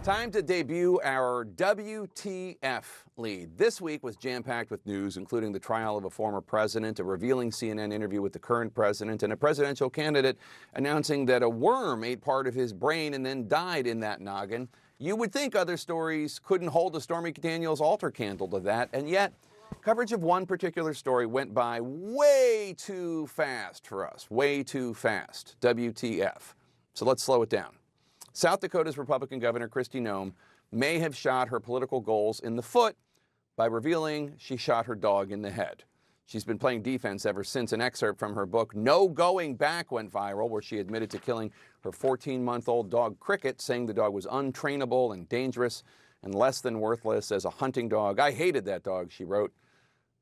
Time to debut our WTF lead. This week was jam-packed with news, including the trial of a former president, a revealing CNN interview with the current president, and a presidential candidate announcing that a worm ate part of his brain and then died in that noggin. You would think other stories couldn't hold a Stormy Daniels altar candle to that, and yet coverage of one particular story went by way too fast for us. Way too fast. WTF. So let's slow it down. South Dakota's Republican Governor Kristi Noem may have shot her political goals in the foot by revealing she shot her dog in the head. She's been playing defense ever since an excerpt from her book, No Going Back, went viral, where she admitted to killing her 14-month-old dog Cricket, saying the dog was untrainable and dangerous and less than worthless as a hunting dog. I hated that dog, she wrote.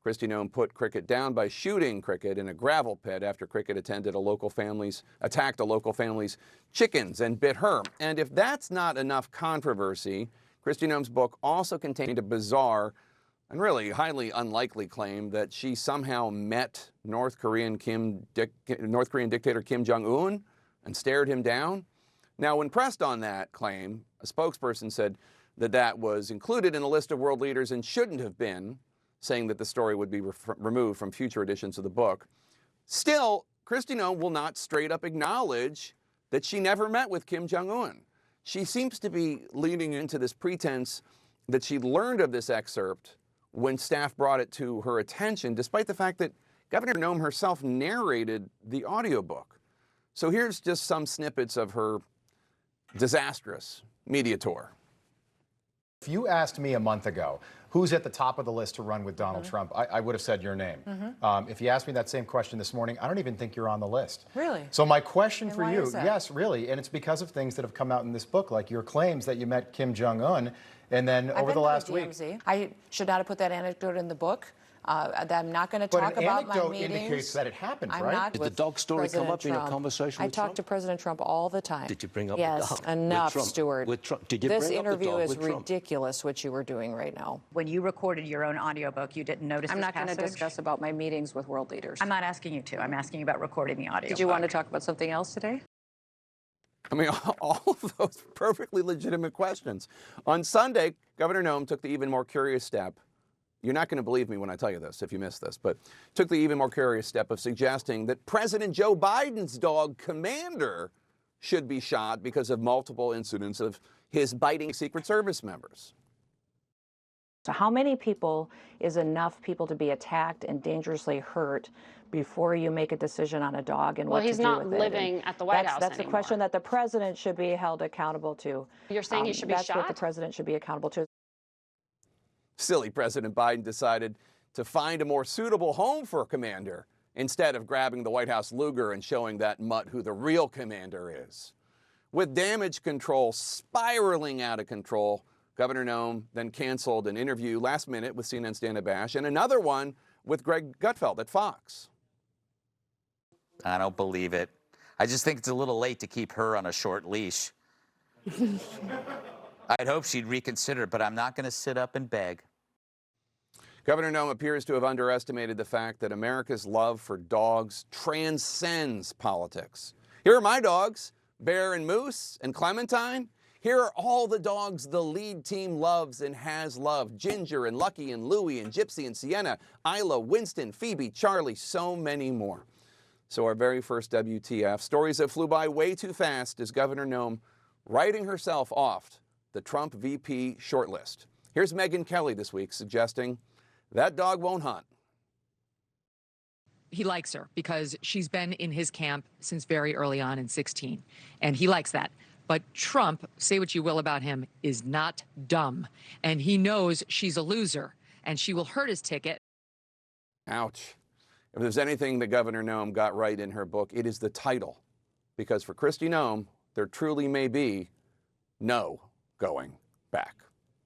Kristi Noem put Cricket down by shooting Cricket in a gravel pit after Cricket attacked a local family's chickens and bit her. And if that's not enough controversy, Kristi Noem's book also contained a bizarre and really highly unlikely claim that she somehow met North Korean dictator Kim Jong-un and stared him down. Now, when pressed on that claim, a spokesperson said that that was included in a list of world leaders and shouldn't have been, saying that the story would be removed from future editions of the book. Still, Kristi Noem will not straight up acknowledge that she never met with Kim Jong-un. She seems to be leaning into this pretense that she learned of this excerpt when staff brought it to her attention, despite the fact that Governor Noem herself narrated the audiobook. So here's just some snippets of her disastrous media tour. If you asked me a month ago, who's at the top of the list to run with Donald Trump, I would have said your name. If you asked me that same question this morning, I don't even think you're on the list. Really? So my question for why you, is that? yes, really, and it's because of things that have come out in this book, like your claims that you met Kim Jong-un, and then over the last week. I should not have put that anecdote in the book. That I'm not going to talk about my meetings. But an anecdote indicates that it happened, I'm right? not Did the dog story come up in a conversation with Trump? I talk to President Trump all the time. Did you bring up yes, the dog? enough, with Trump? Stuart. With Trump? Did you this bring interview up the dog is with Trump? ridiculous, what you were doing right now. When you recorded your own audiobook, you didn't notice I'm this not going to passage? discuss about my meetings with world leaders. I'm not asking you to. I'm asking you about recording the audiobook. Did you want to talk about something else today? I mean, all of those perfectly legitimate questions. On Sunday, Governor Noem took the even more curious step. You're not going to believe me when I tell you this if you missed this, but took the even more curious step of suggesting that President Joe Biden's dog, Commander, should be shot because of multiple incidents of his biting Secret Service members. So how many people is enough people to be attacked and dangerously hurt before you make a decision on a dog and what to do with it? Well, he's not living at the White House That's a question that the president should be held accountable to. You're saying he should be shot? That's what the president should be accountable to. Silly President Biden decided to find a more suitable home for a commander instead of grabbing the White House Luger and showing that mutt who the real commander is. With damage control spiraling out of control, Governor Noem then canceled an interview last minute with CNN's Dana Bash and another one with Greg Gutfeld at Fox. I don't believe it. I just think it's a little late to keep her on a short leash. I'd hope she'd reconsider, but I'm not going to sit up and beg. Governor Noem appears to have underestimated the fact that America's love for dogs transcends politics. Here are my dogs, Bear and Moose and Clementine. Here are all the dogs the lead team loves and has loved. Ginger and Lucky and Louie and Gypsy and Sienna, Isla, Winston, Phoebe, Charlie, so many more. So our very first WTF, stories that flew by way too fast, is Governor Noem writing herself off the Trump VP shortlist. Here's Megyn Kelly this week suggesting that dog won't hunt. He likes her because she's been in his camp since very early on in 2016, and he likes that. But Trump, say what you will about him, is not dumb, and he knows she's a loser, and she will hurt his ticket. Ouch. If there's anything that Governor Noem got right in her book, it is the title. Because for Kristi Noem, there truly may be no going back.